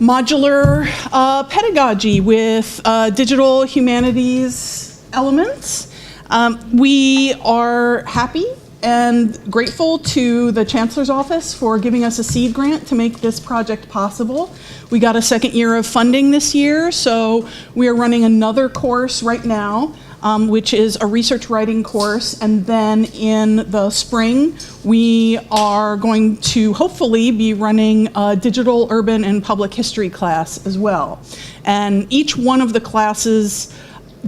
modular pedagogy with digital humanities elements. We are happy and grateful to the Chancellor's Office for giving us a seed grant to make this project possible. We got a second year of funding this year, so we are running another course right now, which is a research writing course, and then in the spring, we are going to hopefully be running a digital, urban, and public history class as well. And each one of the classes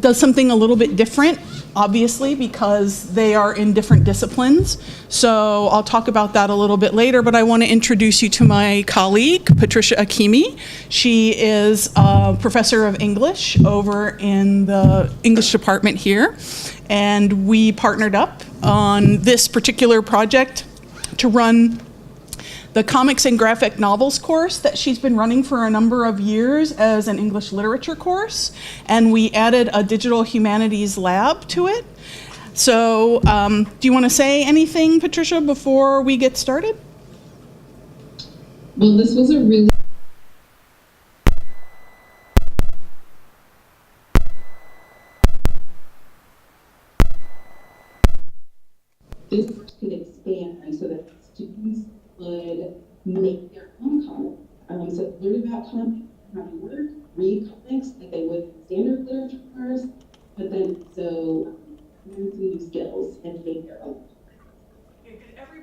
does something a little bit different, obviously, because they are in different disciplines. So I'll talk about that a little bit later, but I want to introduce you to my colleague, Patricia Akimi. She is a professor of English over in the English department here, and we partnered up on this particular project to run the comics and graphic novels course that she's been running for a number of years as an English literature course, and we added a digital humanities lab to it. So do you want to say anything, Patricia, before we get started? Well, this was a really this could expand so that students would make their own comics. So learn about comics, how to work, read comics like they would in standard literature course, but then so learn some new skills and make their own. Okay,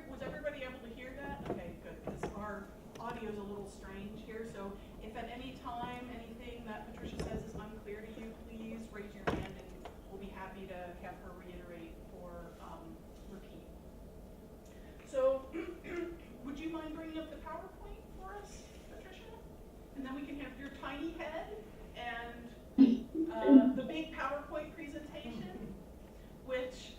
was everybody able to hear that? Okay, good, because our audio is a little strange here, so if at any time anything that Patricia says is unclear to you, please raise your hand and we'll be happy to have her reiterate or repeat. So, would you mind bringing up the PowerPoint for us, Patricia? And then we can have your tiny head and the big PowerPoint presentation, which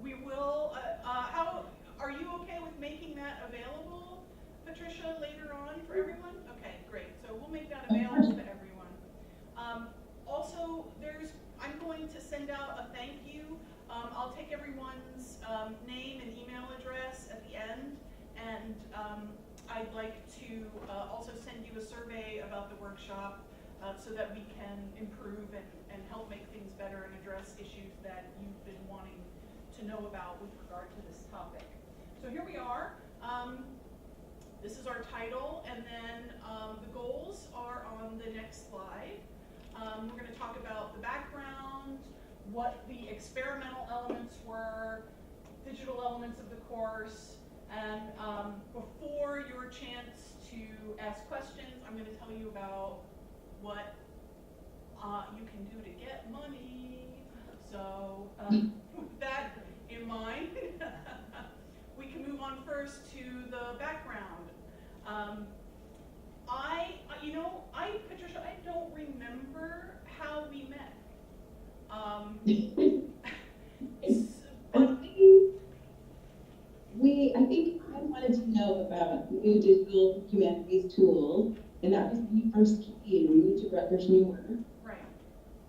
we will, how, are you okay with making that available, Patricia, later on for everyone? Okay, great. So we'll make that available to everyone. Also, I'm going to send out a thank you. I'll take everyone's name and email address at the end, and I'd like to also send you a survey about the workshop so that we can improve and help make things better and address issues that you've been wanting to know about with regard to this topic. So here we are. This is our title, and then the goals are on the next slide. We're going to talk about the background, what the experimental elements were, digital elements of the course, and before your chance to ask questions, I'm going to tell you about what you can do to get money. So with that in mind, we can move on first to the background. Patricia, I don't remember how we met. I think I wanted to know about new digital humanities tools, and that was when you first came. We moved to Rutgers, Newark. Right.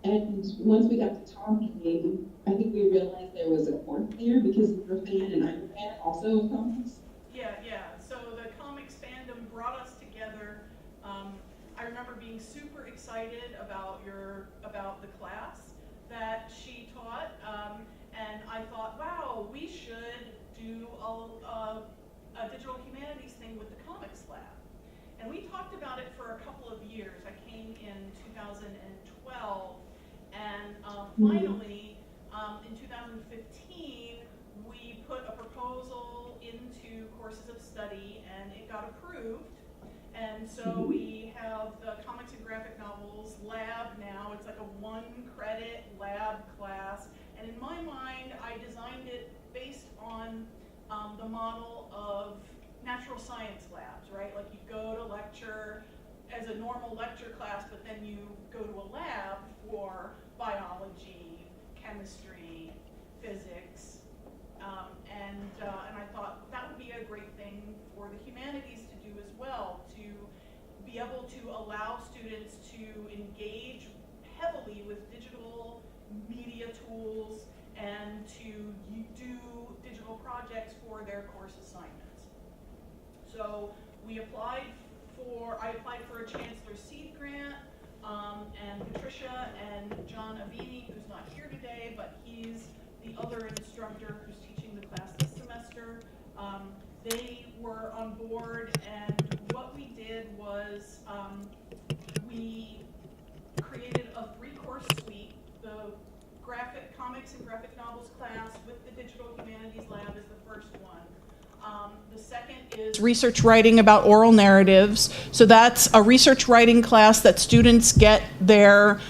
And once we got to talking, I think we realized there was a course there because you were a fan and I'm a fan also of comics. Yeah. So the comics fandom brought us together. I remember being super excited about the class that she taught, and I thought, wow, we should do a digital humanities thing with the comics lab. And we talked about it for a couple of years. I came in 2012, and finally, in 2015, we put a proposal into courses of study, and it got approved. And so we have the comics and graphic novels lab now. It's like a 1-credit lab class. And in my mind, I designed it based on the model of natural science labs, right? Like you go to lecture as a normal lecture class, but then you go to a lab for biology, chemistry, physics, and I thought that would be a great thing for the humanities to do as well, to be able to allow students to engage heavily with digital media tools and to do digital projects for their course assignments. So we applied I applied for a Chancellor Seed Grant, and Patricia and John Avini, who's not here today, but he's the other instructor who's teaching the class this semester. They were on board, and what we did was we created a 3-course suite. The graphic comics and graphic novels class with the digital humanities lab is the first one. The second is research writing about oral narratives. So that's a research writing class that students get their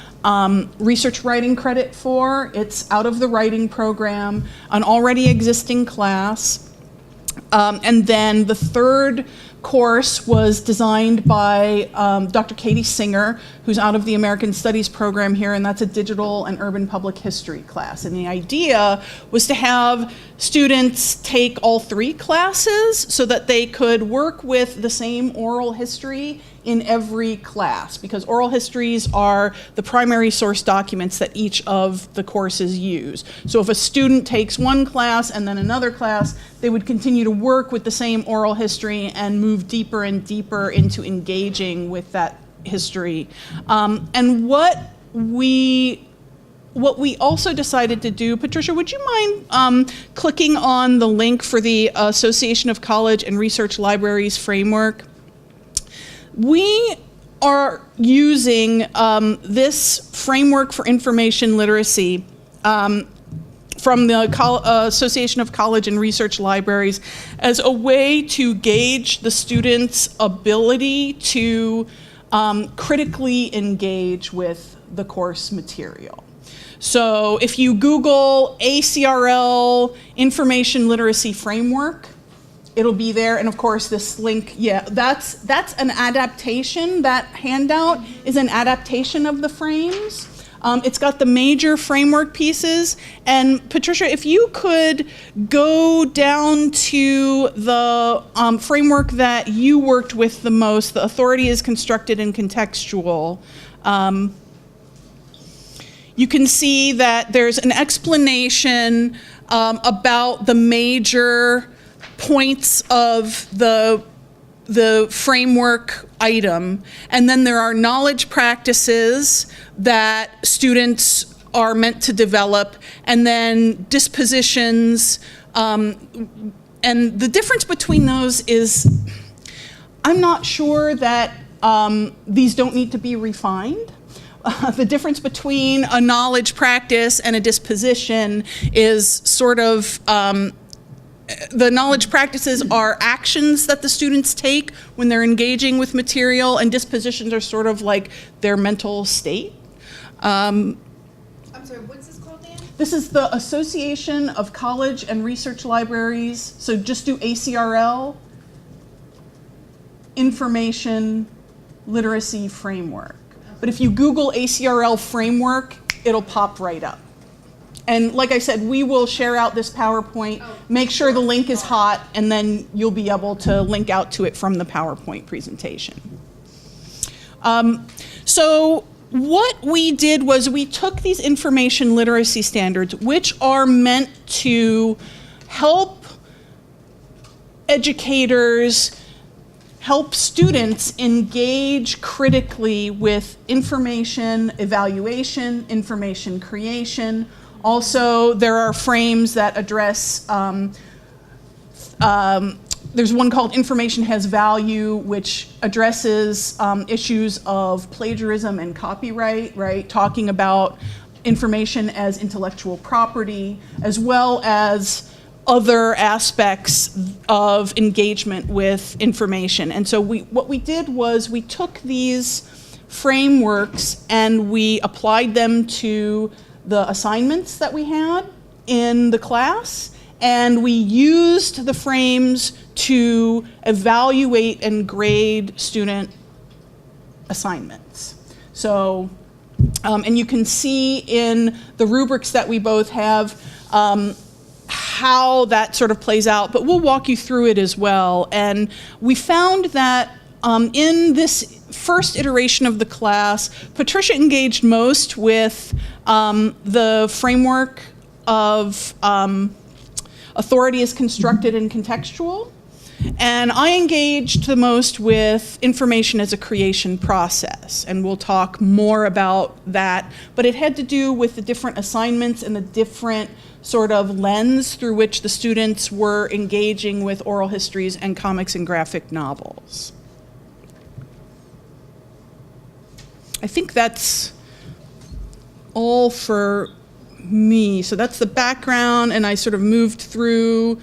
research writing credit for. It's out of the writing program, an already existing class. And then the third course was designed by Dr. Katie Singer, who's out of the American Studies program here, and that's a digital and urban public history class. And the idea was to have students take all 3 classes so that they could work with the same oral history in every class, because oral histories are the primary source documents that each of the courses use. So if a student takes one class and then another class, they would continue to work with the same oral history and move deeper and deeper into engaging with that history. And what we also decided to do, Patricia, would you mind clicking on the link for the Association of College and Research Libraries framework? We are using this framework for information literacy from the Association of College and Research Libraries as a way to gauge the students' ability to critically engage with the course material. So if you Google ACRL Information Literacy Framework, it'll be there, and of course this link, yeah, that's an adaptation. That handout is an adaptation of the frames. It's got the major framework pieces, and Patricia, if you could go down to the framework that you worked with the most, the authority is constructed and contextual. You can see that there's an explanation about the major points of the framework item, and then there are knowledge practices that students are meant to develop, and then dispositions, and the difference between those is, I'm not sure that these don't need to be refined. The difference between a knowledge practice and a disposition is sort of, the knowledge practices are actions that the students take when they're engaging with material, and dispositions are sort of like their mental state. I'm sorry, what's this called, Dan? This is the Association of College and Research Libraries. So just do ACRL, Information Literacy Framework. But if you Google ACRL framework, it'll pop right up. And like I said, we will share out this PowerPoint, make sure the link is hot, and then you'll be able to link out to it from the PowerPoint presentation. So what we did was we took these information literacy standards, which are meant to help educators, help students engage critically with information evaluation, information creation. Also, there are frames that address, there's one called Information Has Value, which addresses issues of plagiarism and copyright, right? Talking about information as intellectual property, as well as other aspects of engagement with information. And so what we did was we took these frameworks and we applied them to the assignments that we had in the class, and we used the frames to evaluate and grade student assignments. So, and you can see in the rubrics that we both have how that sort of plays out, but we'll walk you through it as well. And we found that in this first iteration of the class, Patricia engaged most with the framework of authority is constructed and contextual. And I engaged the most with information as a creation process, and we'll talk more about that. But it had to do with the different assignments and the different sort of lens through which the students were engaging with oral histories and comics and graphic novels. I think that's all for me. So that's the background, and I sort of moved through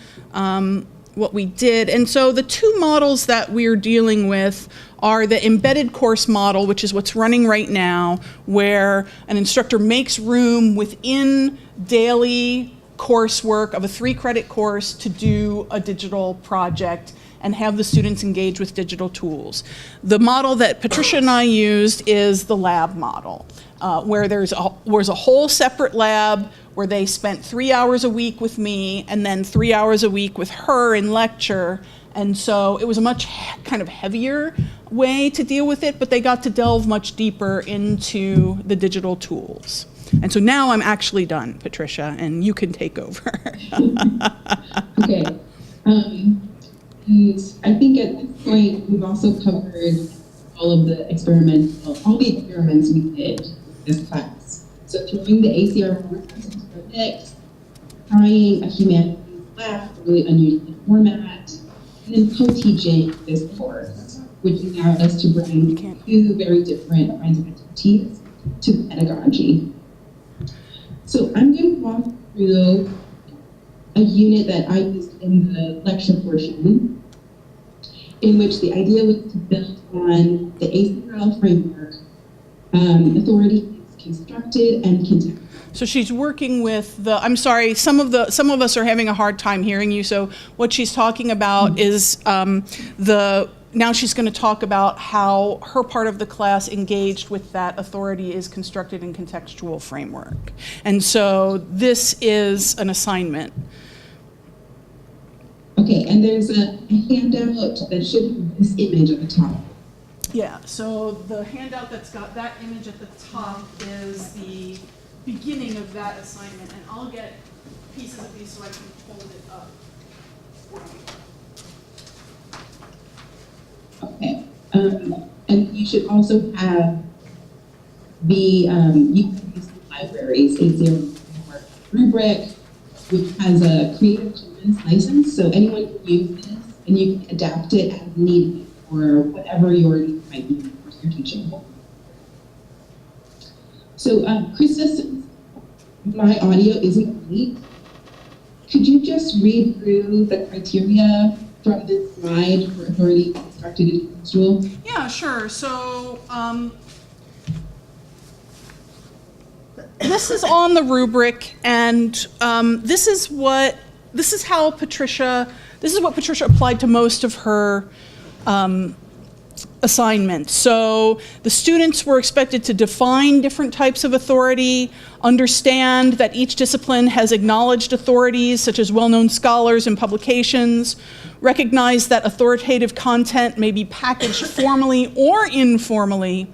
what we did. And so the two models that we're dealing with are the embedded course model, which is what's running right now, where an instructor makes room within daily coursework of a 3-credit course to do a digital project and have the students engage with digital tools. The model that Patricia and I used is the lab model, where there's a whole separate lab where they spent 3 hours a week with me and then 3 hours a week with her in lecture. And so it was a much kind of heavier way to deal with it, but they got to delve much deeper into the digital tools. And so now I'm actually done, Patricia, and you can take over. Okay. And I think at this point, we've also covered all the experiments we did with this class. So throwing the ACR into the mix, trying a humanities lab, a really unusual format, and then co-teaching this course, which allowed us to bring two very different kinds of expertise to pedagogy. So I'm going to walk through a unit that I used in the lecture portion, in which the idea was to build on the ACRL framework, authority is constructed and contextual. So she's working with the, I'm sorry, some of us are having a hard time hearing you. So what she's talking about is now she's going to talk about how her part of the class engaged with that authority is constructed in contextual framework. And so this is an assignment. Okay, and there's a handout that should have this image at the top. Yeah, so the handout that's got that image at the top is the beginning of that assignment, and I'll get pieces of these so I can hold it up for you. Okay, and you should also have the, you can use the libraries, ACR Rubric, which has a Creative Commons license, so anyone can use this, and you can adapt it as needed for whatever your needs might be for your teaching. So, Krista, since my audio isn't great, could you just read through the criteria from this slide for authority constructed in contextual? Yeah, sure. So this is on the rubric, and this is what Patricia applied to most of her assignments. So the students were expected to define different types of authority, understand that each discipline has acknowledged authorities such as well-known scholars and publications, recognize that authoritative content may be packaged formally or informally,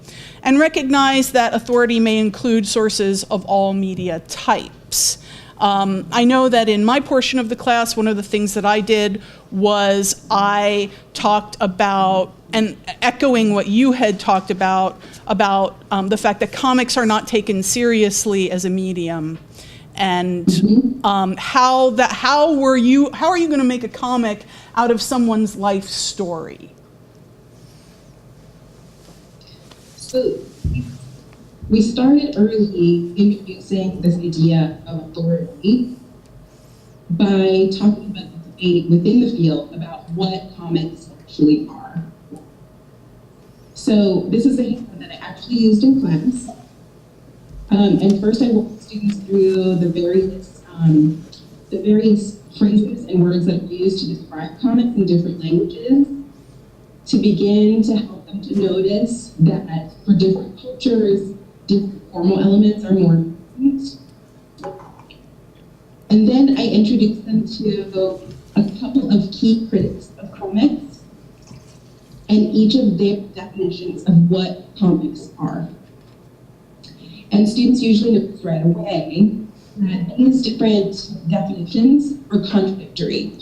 and recognize that authority may include sources of all media types. I know that in my portion of the class, one of the things that I did was I talked about, and echoing what you had talked about the fact that comics are not taken seriously as a medium, and how are you going to make a comic out of someone's life story? So we started early introducing this idea of authority by talking about the debate within the field about what comics actually are. So this is a handout that I actually used in class. And first I walked students through the various phrases and words that are used to describe comics in different languages, to begin to help them to notice that for different cultures, different formal elements are more important. And then I introduced them to a couple of key critics of comics and each of their definitions of what comics are. And students usually notice right away that these different definitions are contradictory.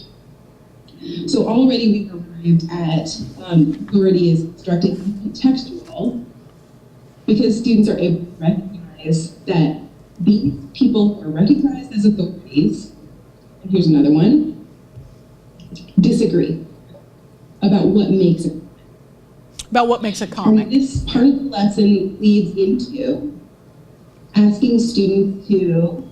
So already we've arrived at authority is constructed contextual because students are able to recognize that these people who are recognized as authorities, and here's another one, disagree about what makes it. About what makes a comic. And this part of the lesson leads into asking students to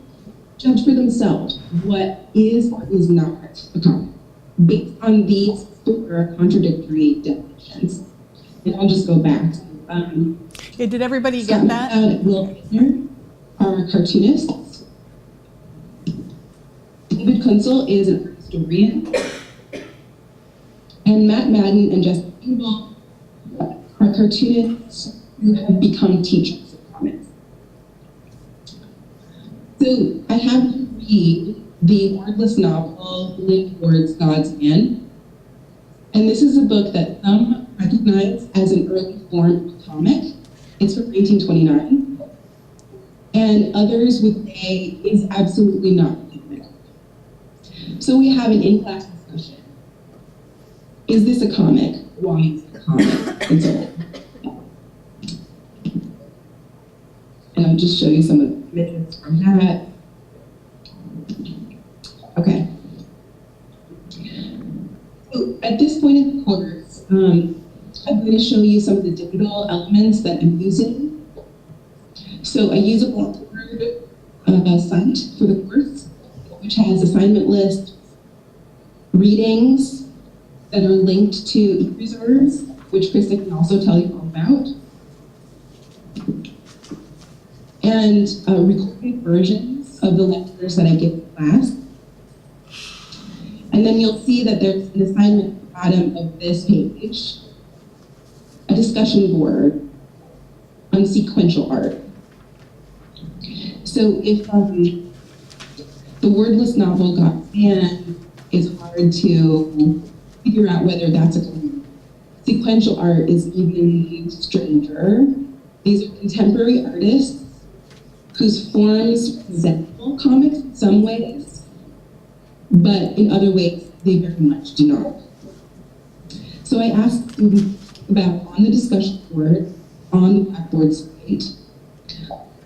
judge for themselves what is or is not a comic based on these four contradictory definitions. And I'll just go back. Okay, did everybody get that? Will Eisner are cartoonists. David Kunzel is an art historian. And Matt Madden and Jessica Engel are cartoonists who have become teachers of comics. So I have you read the wordless novel, Live Towards God's Man. And this is a book that some recognize as an early form of comic. It's from 1929. And others would say is absolutely not comic. So we have an in-class discussion. Is this a comic? Why is it a comic? And so on. And I'll just show you some of the images from that. Okay. So at this point in the course, I'm going to show you some of the digital elements that I'm using. So I use a Blackboard site for the course, which has assignment lists, readings that are linked to e-reserves, which Krista can also tell you all about, and recorded versions of the lectures that I give in class. And then you'll see that there's an assignment at the bottom of this page, a discussion board on sequential art. So if the wordless novel got banned, it's hard to figure out whether that's a comic. Sequential art is even stranger. These are contemporary artists whose forms resemble comics in some ways, but in other ways, they very much do not. So I asked students about, on the discussion board, on the Blackboard site,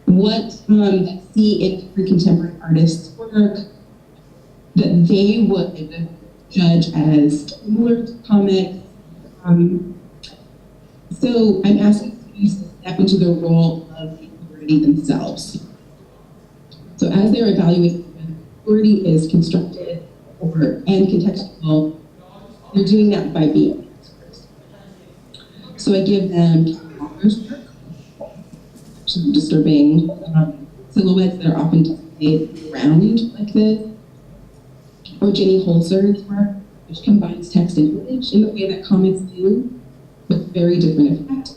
what they see in different contemporary artists' work that they would judge as similar to comics. So I'm asking students to step into the role of the authority themselves. So as they're evaluating when authority is constructed and contextual, they're doing that by being experts. So I give them authors' work, some disturbing silhouettes that are often displayed around like this, or Jenny Holzer's work, which combines text and image in the way that comics do, with very different effect.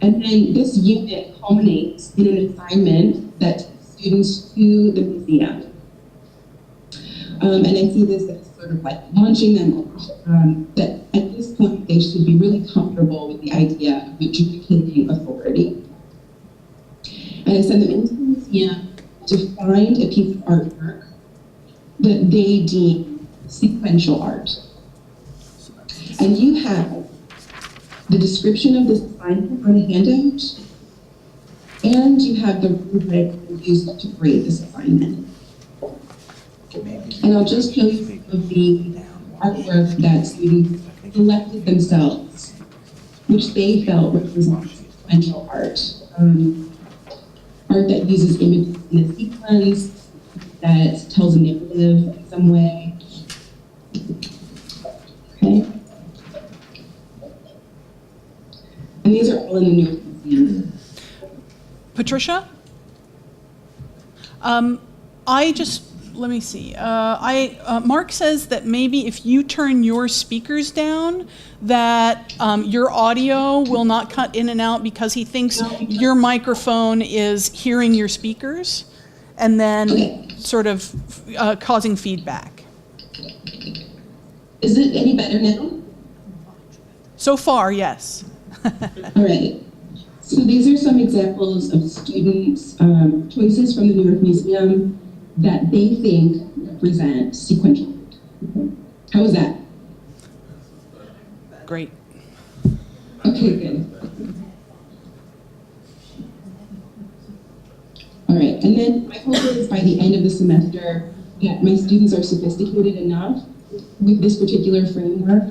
And then this unit culminates in an assignment that takes students to the museum. And I see this as sort of like launching them that at this point they should be really comfortable with the idea of adjudicating authority. And I send them into the museum to find a piece of artwork that they deem sequential art. And you have the description of this assignment on a handout, and you have the rubric used to grade this assignment. And I'll just show you some of the artwork that students selected themselves, which they felt represented sequential art. Art that uses images in a sequence, that tells a narrative in some way. Okay? And these are all in the Newark Museum. Patricia? Let me see. Mark says that maybe if you turn your speakers down, that your audio will not cut in and out because he thinks your microphone is hearing your speakers and then sort of causing feedback. Is it any better now? So far, yes. All right. So these are some examples of students' choices from the Newark Museum that they think represent sequential. How was that? Great. Okay, good. All right, and then my hope is by the end of the semester that my students are sophisticated enough with this particular framework,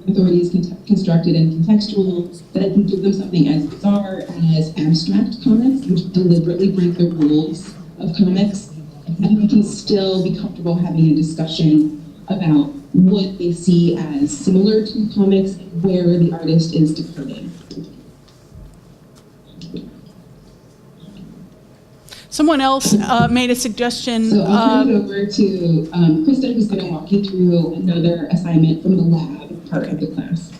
authority is constructed and contextual, that I can give them something as bizarre as abstract comics, which deliberately break the rules of comics, and we can still be comfortable having a discussion about what they see as similar to comics, where the artist is departing. Someone else made a suggestion. So I'll turn it over to Krista, who's going to walk you through another assignment from the lab part of the class.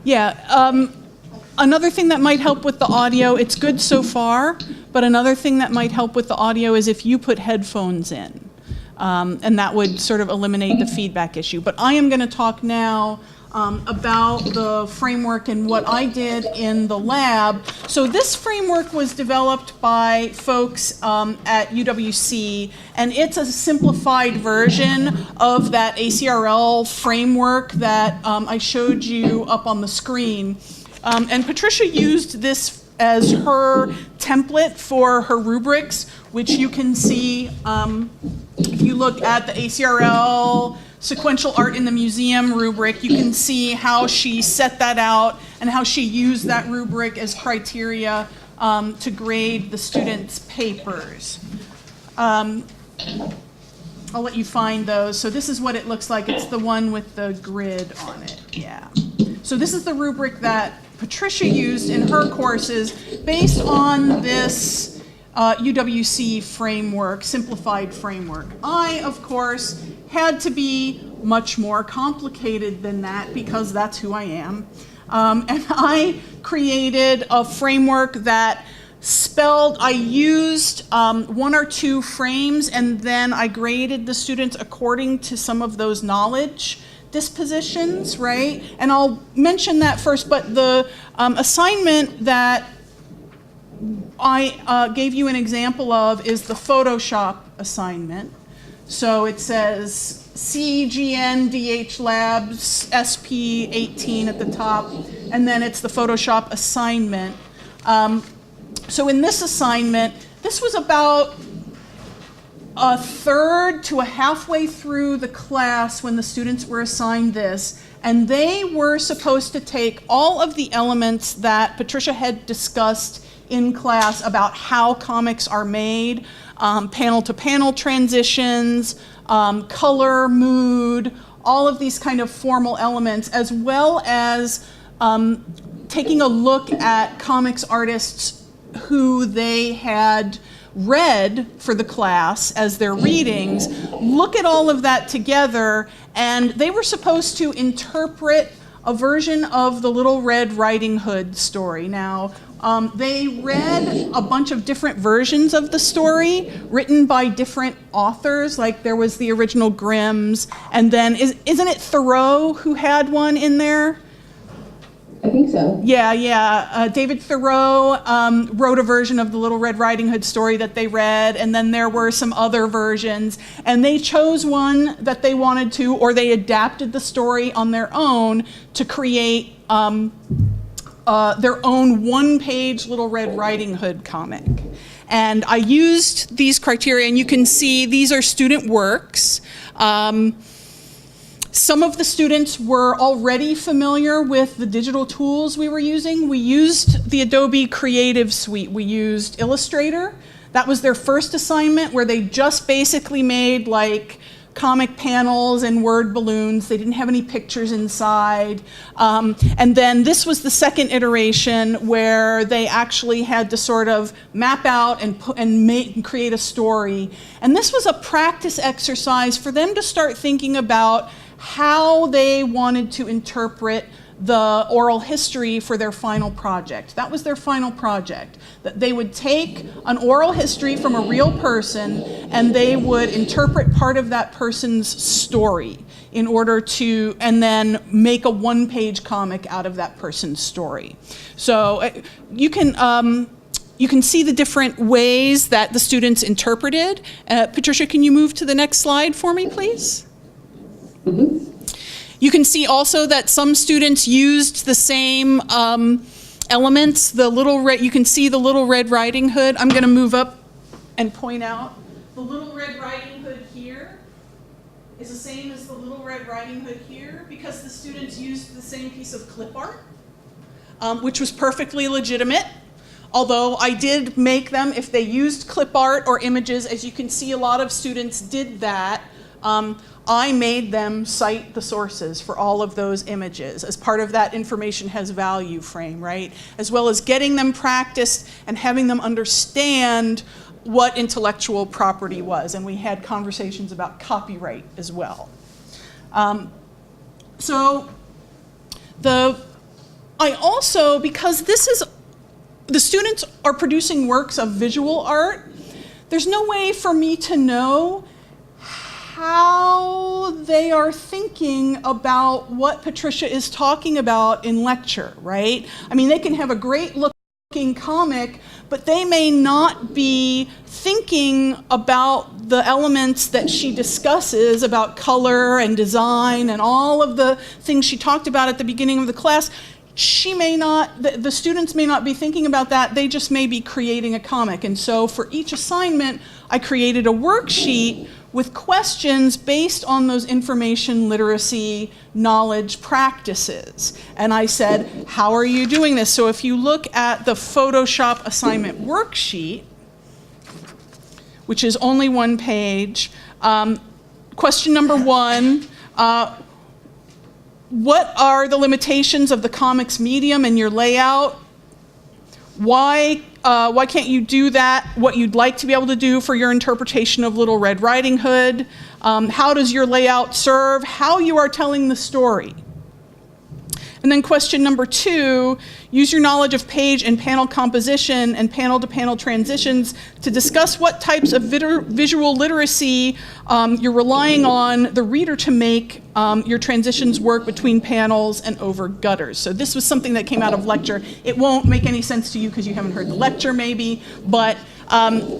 Yeah, another thing that might help with the audio, it's good so far, but another thing that might help with the audio is if you put headphones in. And that would sort of eliminate the feedback issue. But I am going to talk now about the framework and what I did in the lab. So this framework was developed by folks at UWC, and it's a simplified version of that ACRL framework that I showed you up on the screen. And Patricia used this as her template for her rubrics, which you can see if you look at the ACRL Sequential Art in the Museum rubric, you can see how she set that out and how she used that rubric as criteria to grade the students' papers. I'll let you find those. So this is what it looks like. It's the one with the grid on it, yeah. So this is the rubric that Patricia used in her courses based on this UWC framework, simplified framework. I, of course, had to be much more complicated than that because that's who I am. And I created a framework that I used one or two frames, and then I graded the students according to some of those knowledge dispositions, right? And I'll mention that first, but the assignment that I gave you an example of is the Photoshop assignment. So it says CGN DH Labs SP 18 at the top, and then it's the Photoshop assignment. So in this assignment, this was about a third to a halfway through the class when the students were assigned this, and they were supposed to take all of the elements that Patricia had discussed in class about how comics are made, panel-to-panel transitions, color, mood, all of these kind of formal elements, as well as taking a look at comics artists who they had read for the class as their readings, look at all of that together, and they were supposed to interpret a version of the Little Red Riding Hood story. Now, they read a bunch of different versions of the story written by different authors, like there was the original Grimm's, and then, isn't it Thoreau who had one in there? I think so. Yeah. David Thoreau wrote a version of the Little Red Riding Hood story that they read, and then there were some other versions, and they chose one that they wanted to, or they adapted the story on their own to create their own one-page Little Red Riding Hood comic. And I used these criteria, and you can see these are student works. Some of the students were already familiar with the digital tools we were using. We used the Adobe Creative Suite. We used Illustrator. That was their first assignment, where they just basically made like comic panels and word balloons. They didn't have any pictures inside. And then this was the second iteration, where they actually had to sort of map out and create a story. And this was a practice exercise for them to start thinking about how they wanted to interpret the oral history for their final project. That was their final project, that they would take an oral history from a real person and they would interpret part of that person's story in order to, and then make a one-page comic out of that person's story. So you can you can see the different ways that the students interpreted. Patricia, can you move to the next slide for me, please? You can see also that some students used the same elements. You can see the Little Red Riding Hood. I'm going to move up and point out the Little Red Riding Hood here is the same as the Little Red Riding Hood here because the students used the same piece of clip art, which was perfectly legitimate. Although I did make them, if they used clip art or images, as you can see a lot of students did that, I made them cite the sources for all of those images as part of that information has value frame, right? As well as getting them practiced and having them understand what intellectual property was. And we had conversations about copyright as well. I also, because the students are producing works of visual art, there's no way for me to know how they are thinking about what Patricia is talking about in lecture, right? I mean, they can have a great looking comic, but they may not be thinking about the elements that she discusses about color and design and all of the things she talked about at the beginning of the class. The students may not be thinking about that, they just may be creating a comic. And so for each assignment, I created a worksheet with questions based on those information literacy knowledge practices. And I said, how are you doing this? So if you look at the Photoshop assignment worksheet, which is only one page, question number 1, what are the limitations of the comics medium and your layout? Why can't you do that, what you'd like to be able to do for your interpretation of Little Red Riding Hood? How does your layout serve? How you are telling the story. And then question number 2, use your knowledge of page and panel composition and panel-to-panel transitions to discuss what types of visual literacy you're relying on the reader to make your transitions work between panels and over gutters. So this was something that came out of lecture. It won't make any sense to you because you haven't heard the lecture maybe, but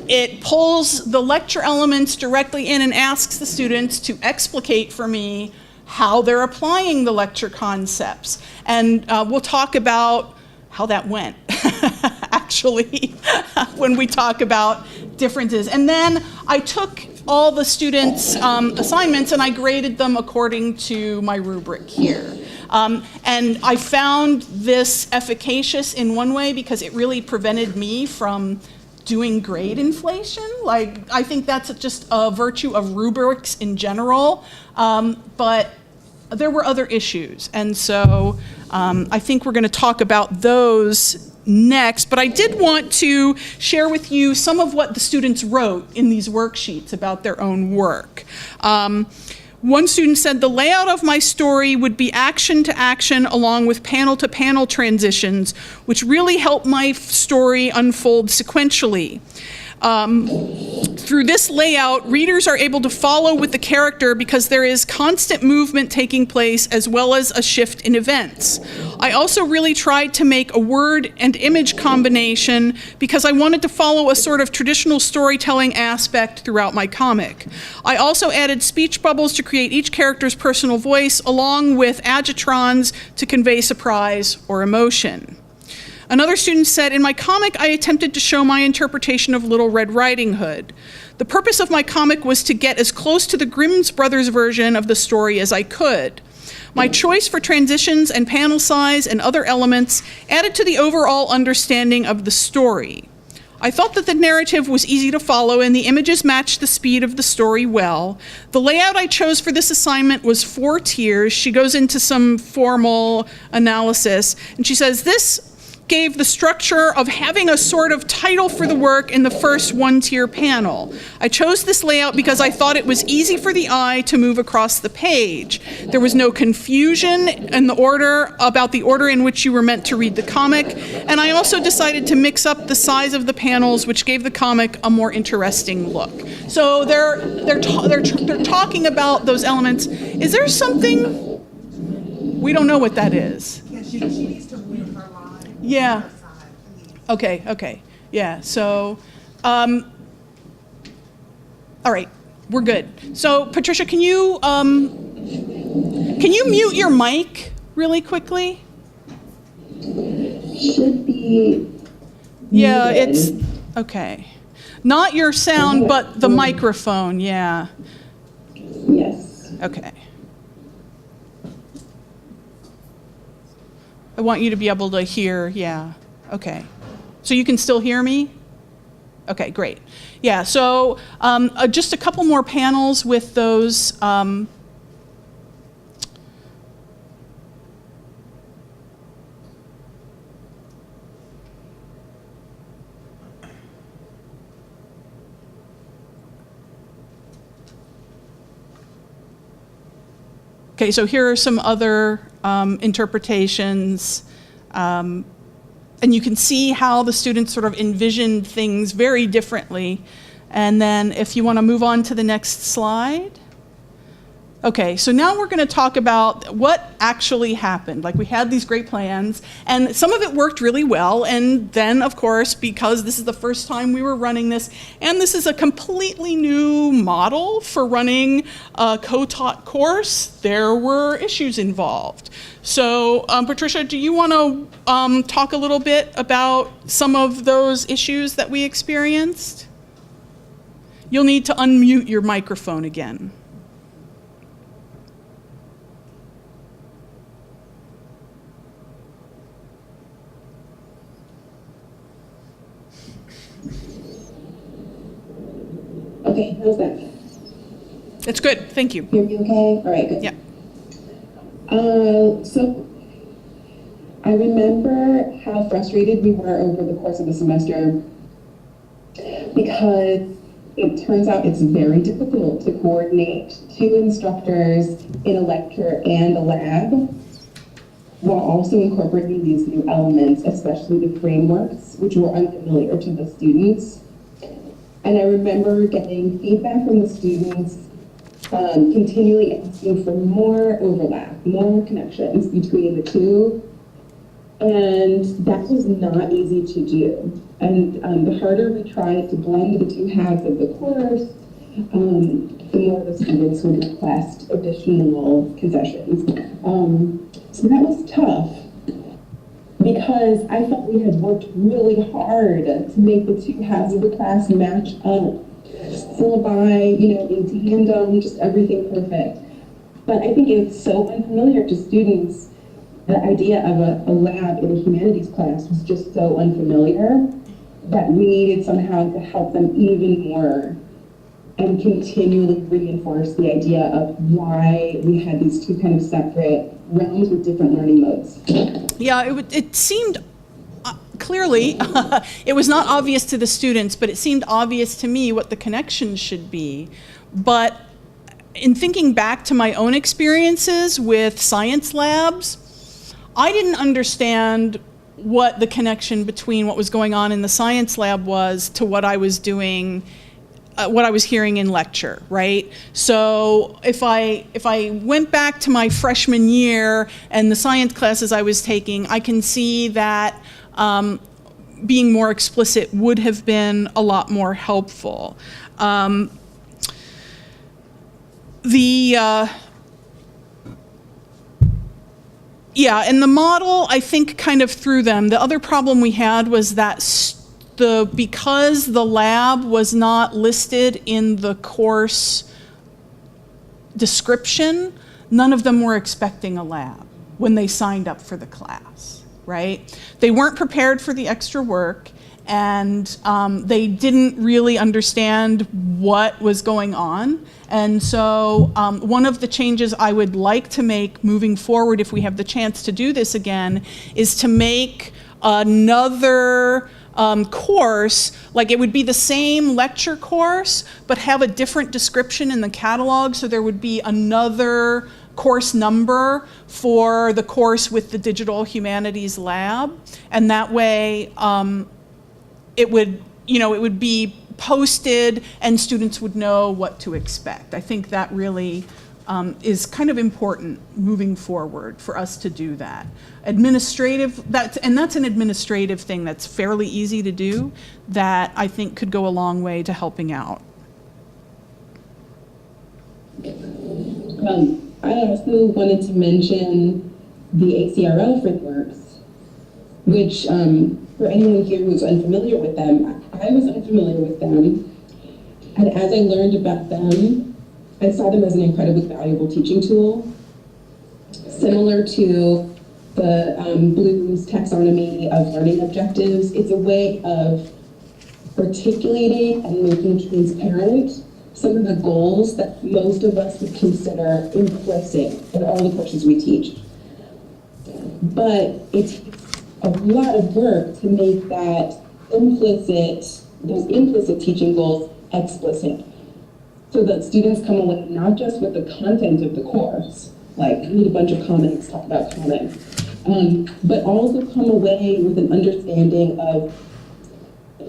it pulls the lecture elements directly in and asks the students to explicate for me how they're applying the lecture concepts. And we'll talk about how that went, actually, when we talk about differences. And then I took all the students' assignments and I graded them according to my rubric here. And I found this efficacious in one way because it really prevented me from doing grade inflation. Like, I think that's just a virtue of rubrics in general, but there were other issues. And so I think we're going to talk about those next, but I did want to share with you some of what the students wrote in these worksheets about their own work. One student said, the layout of my story would be action to action along with panel to panel transitions, which really help my story unfold sequentially. Through this layout, readers are able to follow with the character because there is constant movement taking place as well as a shift in events. I also really tried to make a word and image combination because I wanted to follow a sort of traditional storytelling aspect throughout my comic. I also added speech bubbles to create each character's personal voice along with adjutrons to convey surprise or emotion. Another student said, in my comic, I attempted to show my interpretation of Little Red Riding Hood. The purpose of my comic was to get as close to the Grimm's Brothers version of the story as I could. My choice for transitions and panel size and other elements added to the overall understanding of the story. I thought that the narrative was easy to follow and the images matched the speed of the story well. The layout I chose for this assignment was 4 tiers. She goes into some formal analysis, and she says, this gave the structure of having a sort of title for the work in the first 1-tier panel. I chose this layout because I thought it was easy for the eye to move across the page. There was no confusion in the order about the order in which you were meant to read the comic, and I also decided to mix up the size of the panels, which gave the comic a more interesting look. So they're talking about those elements. Is there something we don't know what that is? Yeah, she needs to move her line. Yeah. Okay. Yeah, so, all right, we're good. So Patricia, can you mute your mic really quickly? Should be. Yeah, muted. it's, okay. Not your sound, but the microphone, yeah. Yes. Okay. I want you to be able to hear, yeah, okay. So you can still hear me? Okay, great. Yeah, so just a couple more panels with those. Okay, so here are some other interpretations. And you can see how the students sort of envisioned things very differently. And then if you want to move on to the next slide. Okay, so now we're going to talk about what actually happened. Like, we had these great plans, and some of it worked really well. And then, of course, because this is the first time we were running this, and this is a completely new model for running a co-taught course, there were issues involved. So, Patricia, do you want to talk a little bit about some of those issues that we experienced? You'll need to unmute your microphone again. Okay, how's that? It's good, thank you. Hear me okay? All right, good. Yeah. So I remember how frustrated we were over the course of the semester because it turns out it's very difficult to coordinate two instructors in a lecture and a lab while also incorporating these new elements, especially the frameworks, which were unfamiliar to the students. And I remember getting feedback from the students, continually asking for more overlap, more connections between the two. And that was not easy to do. And the harder we tried to blend the two halves of the course, the more the students would request additional concessions. So that was tough, because I felt we had worked really hard to make the two halves of the class match up. Syllabi, in tandem, just everything perfect. But I think it's so unfamiliar to students. The idea of a lab in a humanities class was just so unfamiliar that we needed somehow to help them even more and continually reinforce the idea of why we had these two kind of separate realms with different learning modes. Yeah, it seemed clearly, it was not obvious to the students, but it seemed obvious to me what the connections should be. But in thinking back to my own experiences with science labs, I didn't understand what the connection between what was going on in the science lab was to what I was doing, what I was hearing in lecture, right? So if I went back to my freshman year and the science classes I was taking, I can see that being more explicit would have been a lot more helpful. Yeah, and the model, I think, kind of threw them. The other problem we had was that because the lab was not listed in the course description, none of them were expecting a lab when they signed up for the class, right? They weren't prepared for the extra work, and they didn't really understand what was going on. And so one of the changes I would like to make moving forward, if we have the chance to do this again, is to make another course, like it would be the same lecture course, but have a different description in the catalog. So there would be another course number for the course with the Digital Humanities Lab. And that way it would be posted and students would know what to expect. I think that really is kind of important moving forward for us to do that. That's an administrative thing that's fairly easy to do that I think could go a long way to helping out. I also wanted to mention the ACRL frameworks, which for anyone here who's unfamiliar with them, I was unfamiliar with them. And as I learned about them, I saw them as an incredibly valuable teaching tool, similar to the Bloom's taxonomy of learning objectives. It's a way of articulating and making transparent some of the goals that most of us would consider implicit in all the courses we teach. But it takes a lot of work to make those implicit teaching goals explicit, so that students come away not just with the content of the course, like read a bunch of comics, talk about comics, but also come away with an understanding of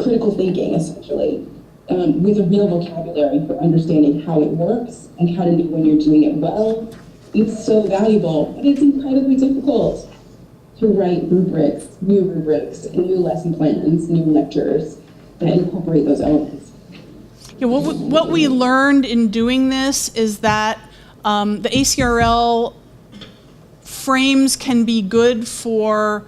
critical thinking, essentially, with a real vocabulary for understanding how it works and how to know when you're doing it well. It's so valuable, but it's incredibly difficult to write rubrics, and new lesson plans, new lectures that incorporate those elements. Yeah, what we learned in doing this is that the ACRL frames can be good for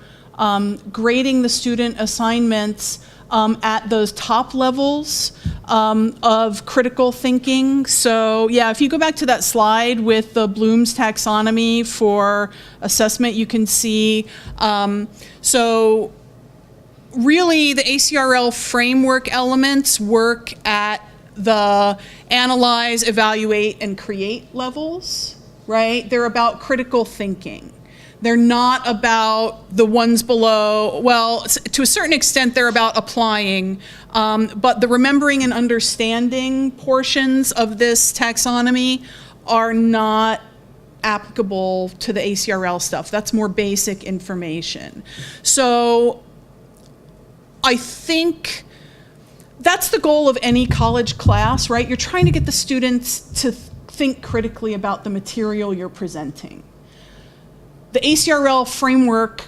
grading the student assignments at those top levels of critical thinking. So yeah, if you go back to that slide with the Bloom's taxonomy for assessment, you can see, so really the ACRL framework elements work at the analyze, evaluate, and create levels, right? They're about critical thinking. They're not about the ones below. Well, to a certain extent, they're about applying, but the remembering and understanding portions of this taxonomy are not applicable to the ACRL stuff. That's more basic information. So I think that's the goal of any college class, right? You're trying to get the students to think critically about the material you're presenting. The ACRL framework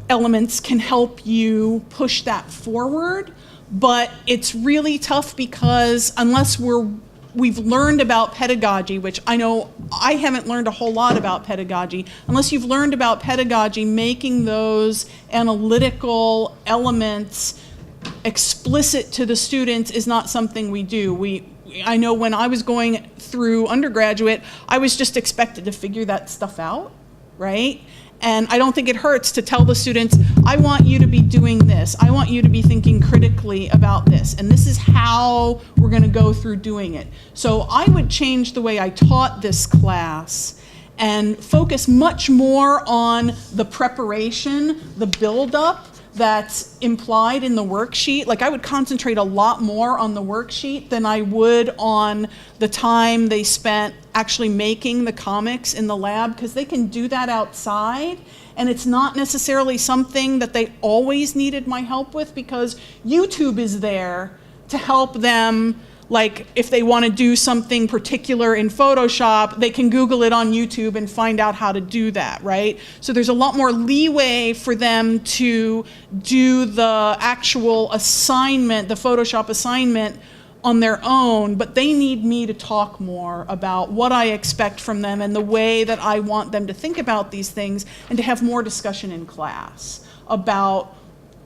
elements can help you push that forward, but it's really tough because unless we've learned about pedagogy, which I know I haven't learned a whole lot about pedagogy, unless you've learned about pedagogy, making those analytical elements explicit to the students is not something we do. I know when I was going through undergraduate, I was just expected to figure that stuff out, right? And I don't think it hurts to tell the students, I want you to be doing this. I want you to be thinking critically about this. And this is how we're going to go through doing it. So I would change the way I taught this class and focus much more on the preparation, the build-up that's implied in the worksheet. Like I would concentrate a lot more on the worksheet than I would on the time they spent actually making the comics in the lab, because they can do that outside and it's not necessarily something that they always needed my help with, because YouTube is there to help them. Like if they want to do something particular in Photoshop, they can Google it on YouTube and find out how to do that, right? So there's a lot more leeway for them to do the actual assignment, the Photoshop assignment, on their own, but they need me to talk more about what I expect from them and the way that I want them to think about these things, and to have more discussion in class about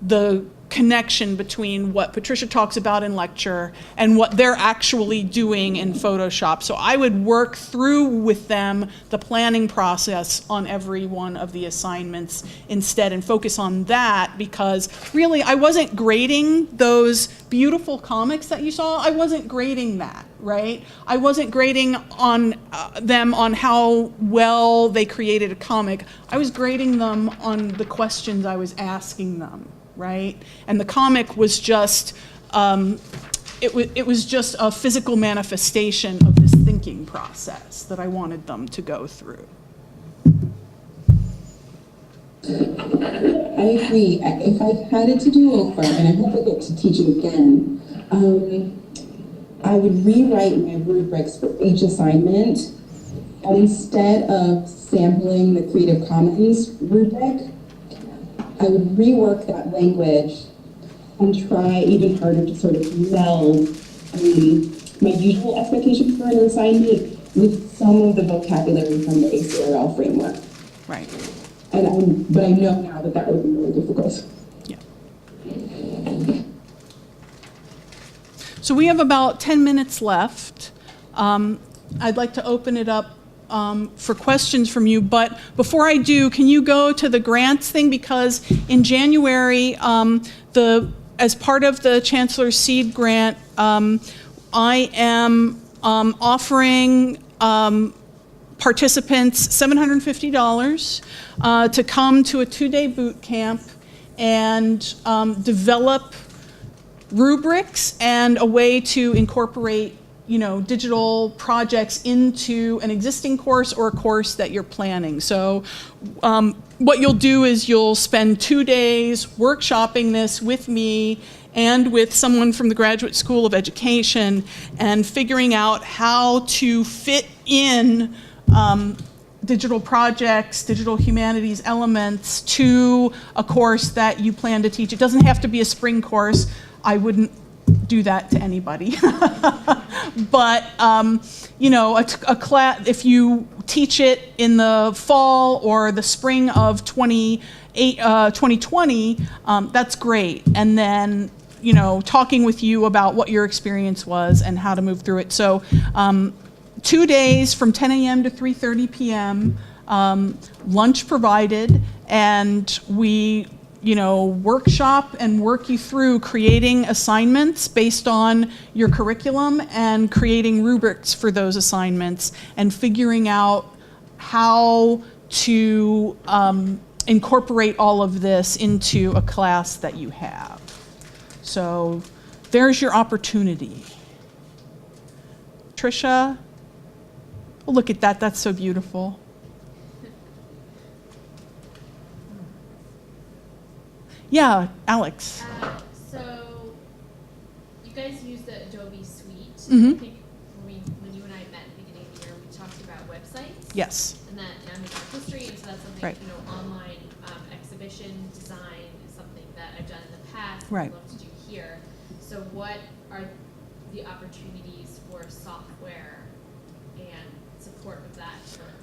the connection between what Patricia talks about in lecture and what they're actually doing in Photoshop. So I would work through with them the planning process on every one of the assignments instead, and focus on that, because really I wasn't grading those beautiful comics that you saw. I wasn't grading that, right? I wasn't grading on them on how well they created a comic. I was grading them on the questions I was asking them, right? And the comic was just, it was just a physical manifestation of this thinking process that I wanted them to go through. I agree. If I had it to do over, and I hope I get to teach it again, I would rewrite my rubrics for each assignment And instead of sampling the Creative Commons rubric, I would rework that language and try even harder to sort of meld my usual expectations for an assignment with some of the vocabulary from the ACRL framework. Right. But I know now that that would be really difficult. Yeah. So we have about 10 minutes left. I'd like to open it up for questions from you, but before I do, can you go to the grants thing? Because in January, as part of the Chancellor's Seed Grant, I am offering participants $750 to come to a 2-day boot camp and develop rubrics and a way to incorporate digital projects into an existing course or a course that you're planning. So what you'll do is you'll spend 2 days workshopping this with me and with someone from the Graduate School of Education and figuring out how to fit in digital projects, digital humanities elements to a course that you plan to teach. It doesn't have to be a spring course. I wouldn't do that to anybody. But, a class, if you teach it in the fall or the spring of 2020, that's great. And then, talking with you about what your experience was and how to move through it. So 2 days from 10 a.m. to 3:30 p.m., lunch provided, and we workshop and work you through creating assignments based on your curriculum and creating rubrics for those assignments and figuring out how to incorporate all of this into a class that you have. So there's your opportunity. Trisha, oh, look at that, that's so beautiful. Yeah, Alex. So you guys use the Adobe Suite. Mm-hmm. I think when you and I met at the beginning of the year, we talked about websites. Yes. And that Amazon history, and so that's something, Right. Online exhibition design is something that I've done in the past. Right. I'd love to do here. So what are the opportunities for software and support of that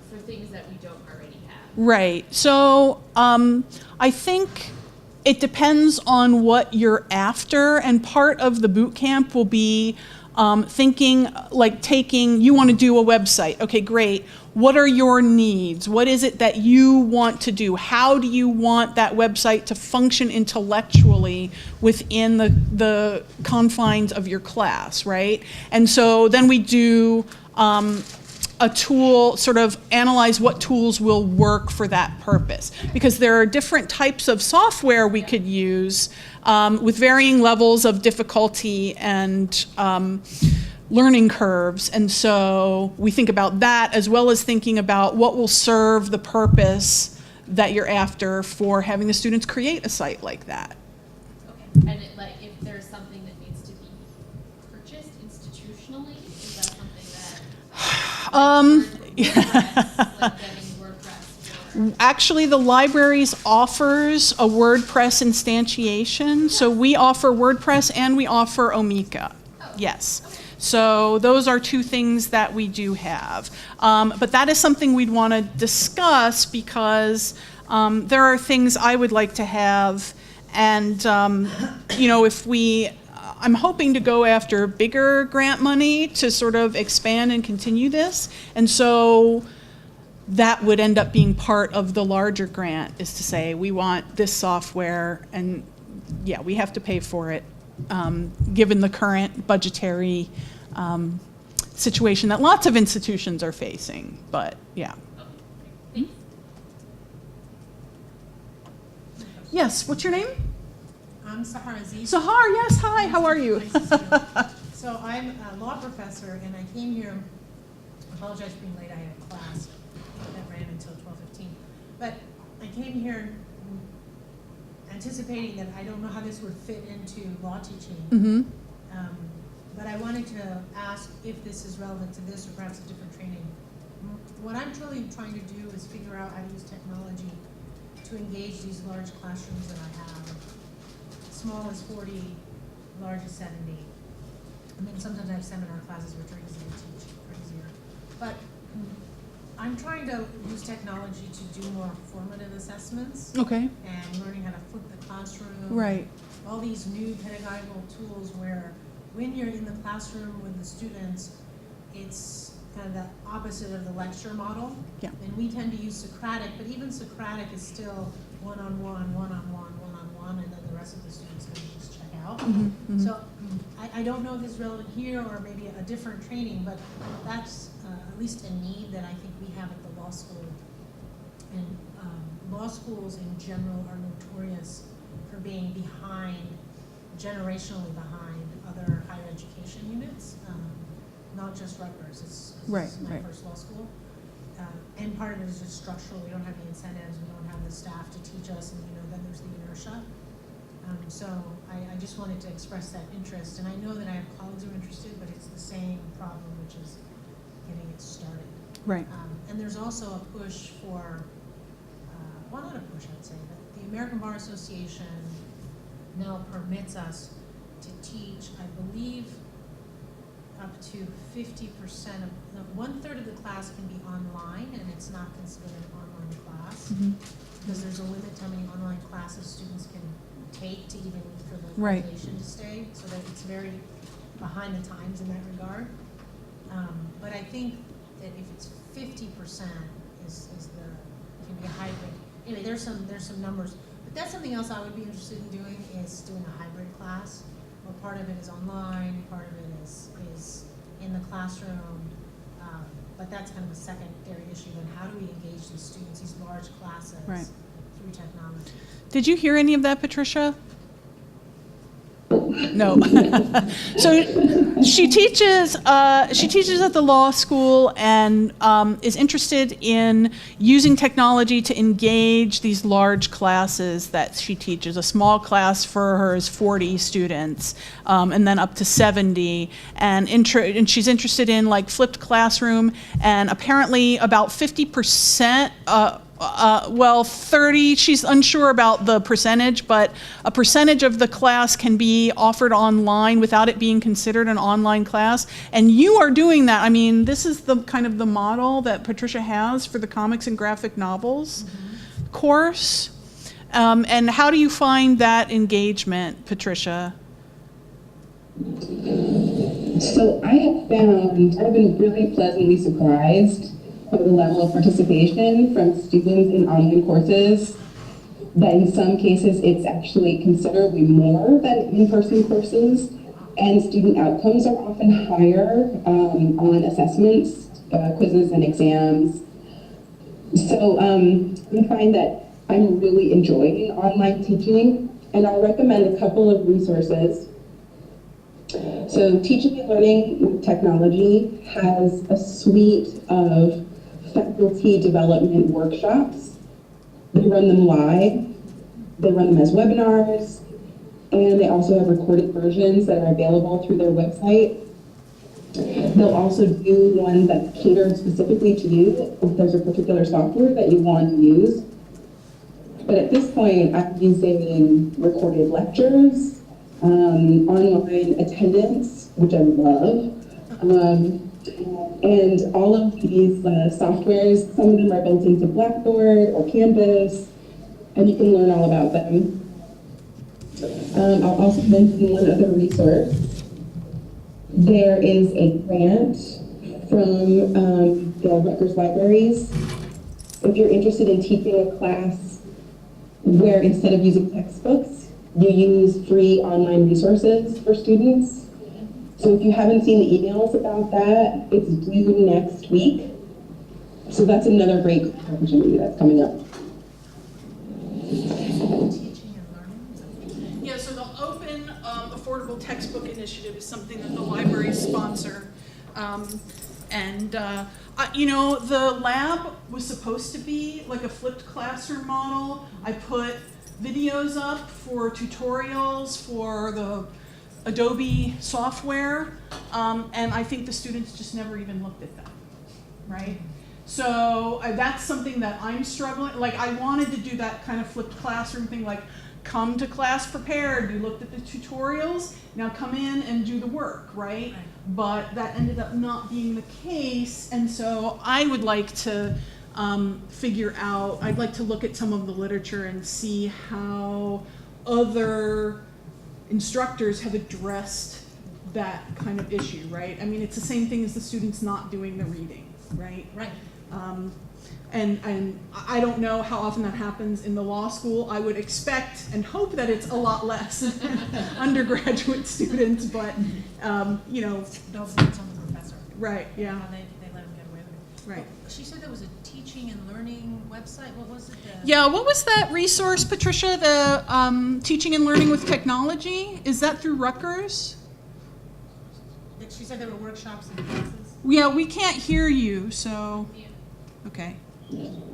for things that we don't already have? Right. So I think it depends on what you're after, and part of the boot camp will be thinking, you want to do a website. Okay, great. What are your needs? What is it that you want to do? How do you want that website to function intellectually within the confines of your class, right? And so then we do a tool, sort of analyze what tools will work for that purpose. Because there are different types of software we could use with varying levels of difficulty and learning curves. And so we think about that as well as thinking about what will serve the purpose that you're after for having the students create a site like that. Okay. And if there's something that needs to be purchased institutionally, is that something that WordPress, Actually, the libraries offers a WordPress instantiation. So we offer WordPress and we offer Omeka. Oh. Yes. So those are two things that we do have. But that is something we'd want to discuss because there are things I would like to have. And, I'm hoping to go after bigger grant money to sort of expand and continue this. And so that would end up being part of the larger grant, is to say, we want this software, and yeah, we have to pay for it, given the current budgetary situation that lots of institutions are facing, but yeah. Yes, what's your name? I'm Sahar Aziz. Sahar, yes, hi, how are you? Nice to see you. So I'm a law professor, and I came here, I apologize for being late, I had a class that ran until 12:15. But I came here anticipating that I don't know how this would fit into law teaching. Mm-hmm. But I wanted to ask if this is relevant to this or perhaps a different training. what I'm truly trying to do is figure out how to use technology to engage these large classrooms that I have. Small as 40, large as 70. I mean, sometimes I have seminar classes which are easy to teach, or easier. But I'm trying to use technology to do more formative assessments Okay. and learning how to flip the classroom. Right. All these new pedagogical tools where when you're in the classroom with the students, it's kind of the opposite of the lecture model. Yeah. And we tend to use Socratic, but even Socratic is still one-on-one, one-on-one, one-on-one, and then the rest of the students can just check out. So I don't know if it's relevant here or maybe a different training, but that's at least a need that I think we have at the law school. And law schools in general are notorious for being behind, generationally behind other higher education units, not just Rutgers. It's Right, this is my right. first law school. And part of it is just structural. We don't have the incentives, we don't have the staff to teach us, and then there's the inertia. So I just wanted to express that interest, and I know that I have colleagues who are interested, but it's the same problem, which is getting it started. Right. And there's also a push for, well, not a push, I'd say, but the American Bar Association now permits us to teach, I believe, up to 50% of, no, 1/3 of the class can be online, and it's not considered an online class, because there's a limit to how many online classes students can take to even for the Right. population to stay, so that it's very behind the times in that regard. But I think that if it's 50% is can be a hybrid. Anyway, there's some numbers, but that's something else I would be interested in doing, is doing a hybrid class, where part of it is online, part of it is in the classroom. But that's kind of a secondary issue. Then how do we engage these students, these large classes, Right. through technology? Did you hear any of that, Patricia? No. So she teaches at the law school and is interested in using technology to engage these large classes that she teaches. A small class for her is 40 students, and then up to 70. And she's interested in like flipped classroom, and apparently about 50%. 30, she's unsure about the percentage, but a percentage of the class can be offered online without it being considered an online class. And you are doing that. I mean, this is the kind of the model that Patricia has for the comics and graphic novels course. And how do you find that engagement, Patricia? So I've been really pleasantly surprised by the level of participation from students in online courses, that in some cases it's actually considerably more than in-person courses, and student outcomes are often higher on assessments, quizzes and exams. So I find that I'm really enjoying online teaching, and I'll recommend a couple of resources. So Teaching and Learning with Technology has a suite of faculty development workshops. They run them live, they run them as webinars, and they also have recorded versions that are available through their website. They'll also do one that's catered specifically to you if there's a particular software that you want to use. But at this point, I'm using recorded lectures, online attendance, which I love, and all of these softwares, some of them are built into Blackboard or Canvas, and you can learn all about them. I'll also mention one other resource. There is a grant from the Rutgers libraries. If you're interested in teaching a class where instead of using textbooks, you use free online resources for students. So if you haven't seen the emails about that, it's due next week. So that's another great opportunity that's coming up. Teaching and learning? Yeah, so the Open Affordable Textbook Initiative is something that the libraries sponsor. The lab was supposed to be like a flipped classroom model. I put videos up for tutorials for the Adobe software, and I think the students just never even looked at them, right? So that's something that I'm struggling, like I wanted to do that kind of flipped classroom thing, like come to class prepared, you looked at the tutorials, now come in and do the work, right? But that ended up not being the case, and so I would like to figure out, I'd like to look at some of the literature and see how other instructors have addressed that kind of issue, right? I mean, it's the same thing as the students not doing the reading, right? Right. And I don't know how often that happens in the law school. I would expect and hope that it's a lot less undergraduate students, but, you know. Don't forget on the professor. Right, yeah. How they let them get away with it. Right. She said there was a teaching and learning website. What was it? Yeah, what was that resource, Patricia? The Teaching and Learning with Technology? Is that through Rutgers? She said there were workshops and classes. Yeah, we can't hear you, so, okay.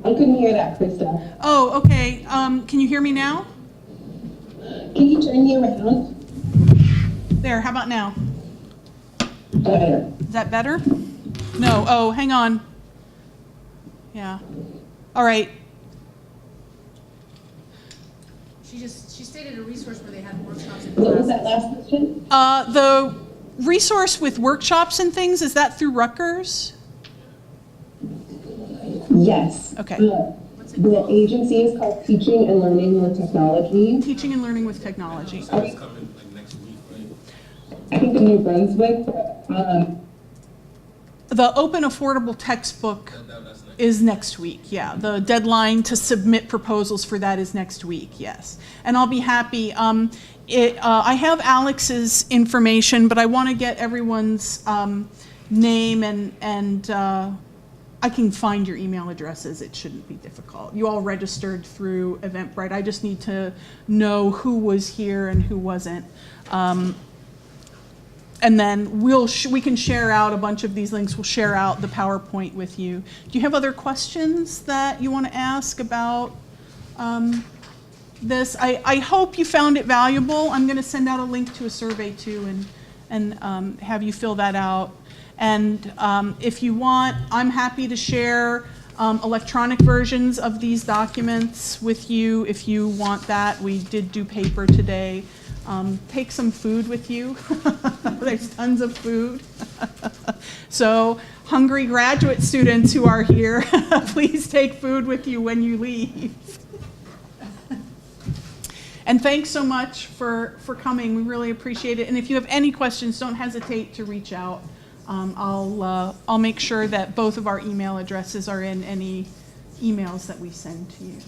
I couldn't hear that, Krista. Oh, okay. Can you hear me now? Can you turn me around? There, how about now? Better. Is that better? No, oh, hang on. Yeah. All right. She stated a resource where they had workshops and What was classes. that last question? The resource with workshops and things, is that through Rutgers? Yes. Okay. The agency is called Teaching and Learning with Technology. Teaching and Learning with Technology. I It's coming like next week, right? I think in New Brunswick. The Open Affordable Textbook That's next. is next week, yeah. The deadline to submit proposals for that is next week, yes. And I'll be happy. I have Alex's information, but I want to get everyone's name and I can find your email addresses. It shouldn't be difficult. You all registered through Eventbrite. I just need to know who was here and who wasn't. And then we can share out a bunch of these links. We'll share out the PowerPoint with you. Do you have other questions that you want to ask about this? I hope you found it valuable. I'm going to send out a link to a survey too and have you fill that out. And if you want, I'm happy to share electronic versions of these documents with you if you want that. We did do paper today. Take some food with you. There's tons of food. So hungry graduate students who are here, please take food with you when you leave. And thanks so much for coming. We really appreciate it. And if you have any questions, don't hesitate to reach out. I'll make sure that both of our email addresses are in any emails that we send to you.